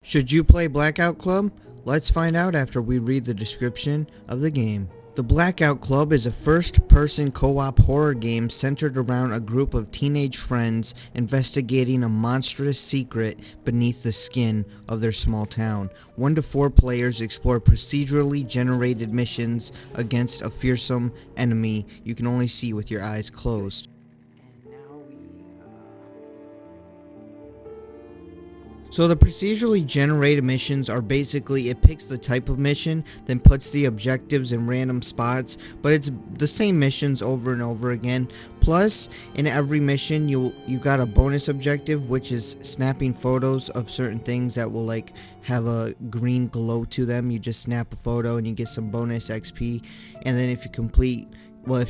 Should you play Blackout Club? Let's find out after we read the description of the game. The Blackout Club is a first-person co-op horror game centered around a group of teenage friends investigating a monstrous secret beneath the skin of their small town. 1 to 4 players explore procedurally generated missions against a fearsome enemy you can only see with your eyes closed. So the procedurally generated missions are basically, it picks the type of mission, then puts the objectives in random spots, but it's the same missions over and over again. Plus, in every mission, you got a bonus objective, which is snapping photos of certain things that will like have a green glow to them. You just snap a photo and you get some bonus XP, and then if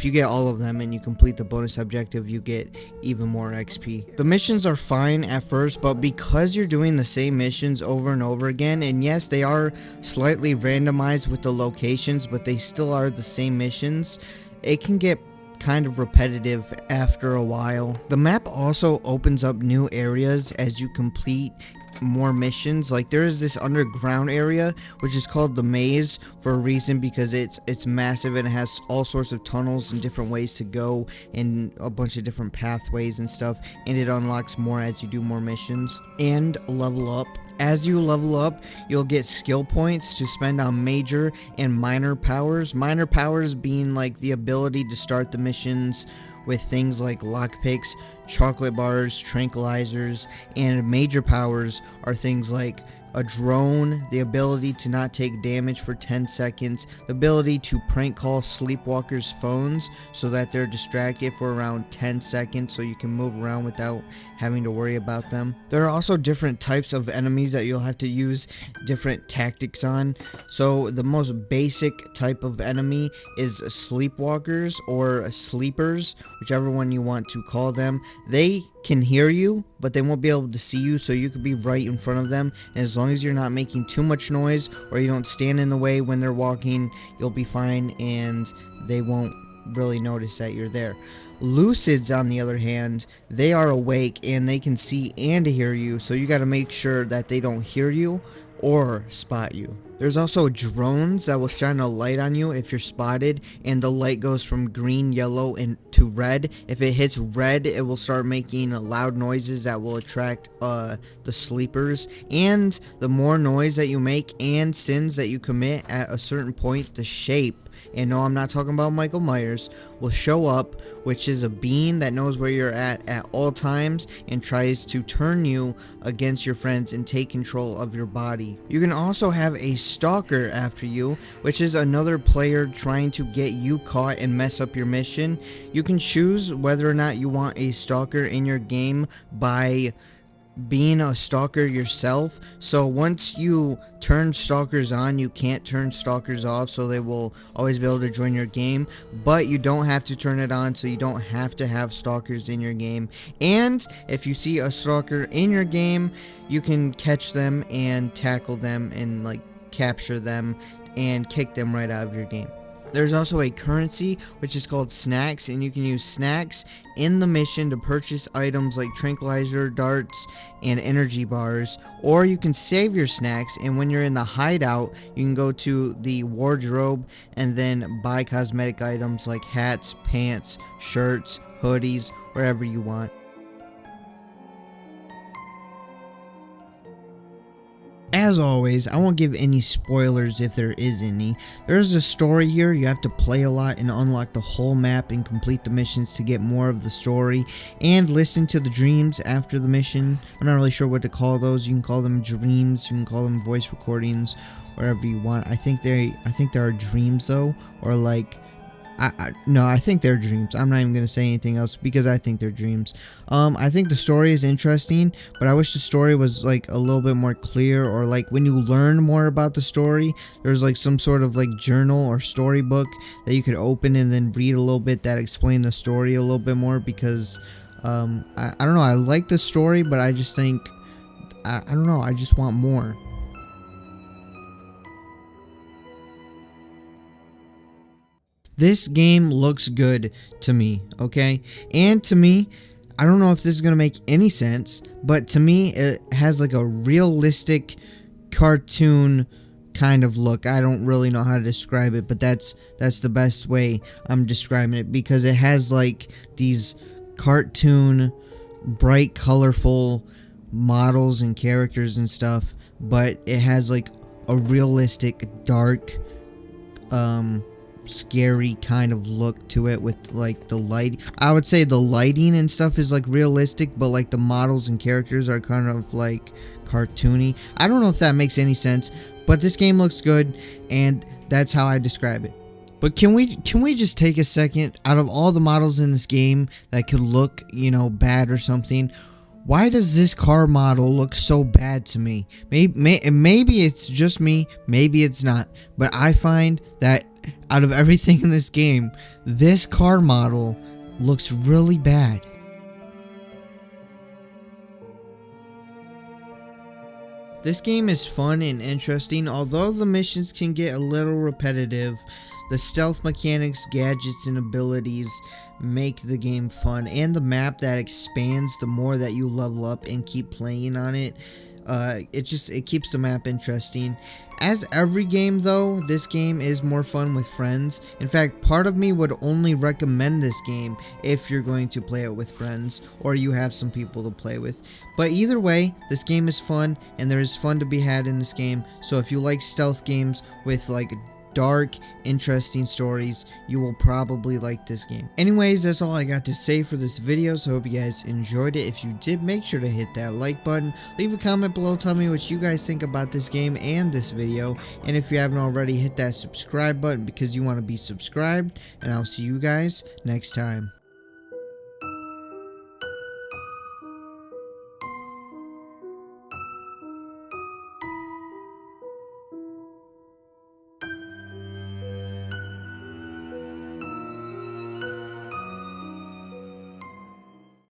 you get all of them and you complete the bonus objective, you get even more XP. The missions are fine at first, but because you're doing the same missions over and over again, and yes, they are slightly randomized with the locations, but they still are the same missions, it can get kind of repetitive after a while. The map also opens up new areas as you complete more missions. Like there is this underground area which is called the maze for a reason, because it's massive and it has all sorts of tunnels and different ways to go and a bunch of different pathways and stuff, and it unlocks more as you do more missions and level up. As you level up, you'll get skill points to spend on major and minor powers. Minor powers being like the ability to start the missions with things like lockpicks, chocolate bars, tranquilizers, and major powers are things like a drone, the ability to not take damage for 10 seconds, the ability to prank call sleepwalkers' phones so that they're distracted for around 10 seconds so you can move around without having to worry about them. There are also different types of enemies that you'll have to use different tactics on. So the most basic type of enemy is sleepwalkers or sleepers, whichever one you want to call them. They can hear you, but they won't be able to see you, so you could be right in front of them, and as long as you're not making too much noise or you don't stand in the way when they're walking, you'll be fine and they won't really notice that you're there. Lucids, on the other hand, they are awake and they can see and hear you, so you got to make sure that they don't hear you or spot you. There's also drones that will shine a light on you if you're spotted, and the light goes from green, yellow, and to red. If it hits red, it will start making loud noises that will attract the sleepers, and the more noise that you make and sins that you commit at a certain point, the shape, and no, I'm not talking about Michael Myers, will show up, which is a being that knows where you're at all times and tries to turn you against your friends and take control of your body. You can also have a stalker after you, which is another player trying to get you caught and mess up your mission. You can choose whether or not you want a stalker in your game by being a stalker yourself. So once you turn stalkers on, you can't turn stalkers off, so they will always be able to join your game, but you don't have to turn it on, so you don't have to have stalkers in your game. And if you see a stalker in your game, you can catch them and tackle them and like capture them and kick them right out of your game. There's also a currency which is called snacks, and you can use snacks in the mission to purchase items like tranquilizer darts and energy bars, or you can save your snacks, and when you're in the hideout you can go to the wardrobe and then buy cosmetic items like hats, pants, shirts, hoodies, wherever you want. As always, I won't give any spoilers if there is any. There's a story here. You have to play a lot and unlock the whole map and complete the missions to get more of the story, and listen to the dreams after the mission. I'm not really sure what to call those. You can call them dreams, you can call them voice recordings, whatever you want. I think there are dreams though, or like no, I think they're dreams. I'm not even going to say anything else because I think they're dreams. I think the story is interesting, but I wish the story was like a little bit more clear, or like when you learn more about the story, there's like some sort of like journal or storybook that you could open and then read a little bit that explain the story a little bit more, because I don't know, I like the story, but I just think, I don't know, I just want more. This game looks good to me, okay? And to me, I don't know if this is going to make any sense, but to me, it has like a realistic cartoon kind of look. I don't really know how to describe it, but that's the best way I'm describing it, because it has like these cartoon, bright, colorful models and characters and stuff, but it has like a realistic, dark, scary kind of look to it with like the light. I would say the lighting and stuff is like realistic, but like the models and characters are kind of like cartoony. I don't know if that makes any sense, but this game looks good, and that's how I describe it. But can we just take a second? Out of all the models in this game that could look, you know, bad or something, why does this car model look so bad to me? Maybe it's just me, maybe it's not, but I find that out of everything in this game, this car model looks really bad. This game is fun and interesting, although the missions can get a little repetitive. The stealth mechanics, gadgets, and abilities make the game fun, and the map that expands the more that you level up and keep playing on it. It keeps the map interesting. As every game though, this game is more fun with friends. In fact, part of me would only recommend this game if you're going to play it with friends or you have some people to play with. But either way, this game is fun and there is fun to be had in this game. So if you like stealth games with like dark, interesting stories, you will probably like this game. Anyways, that's all I got to say for this video, so I hope you guys enjoyed it. If you did, make sure to hit that like button, leave a comment below, tell me what you guys think about this game and this video, and if you haven't already, hit that subscribe button because you want to be subscribed, and I'll see you guys next time.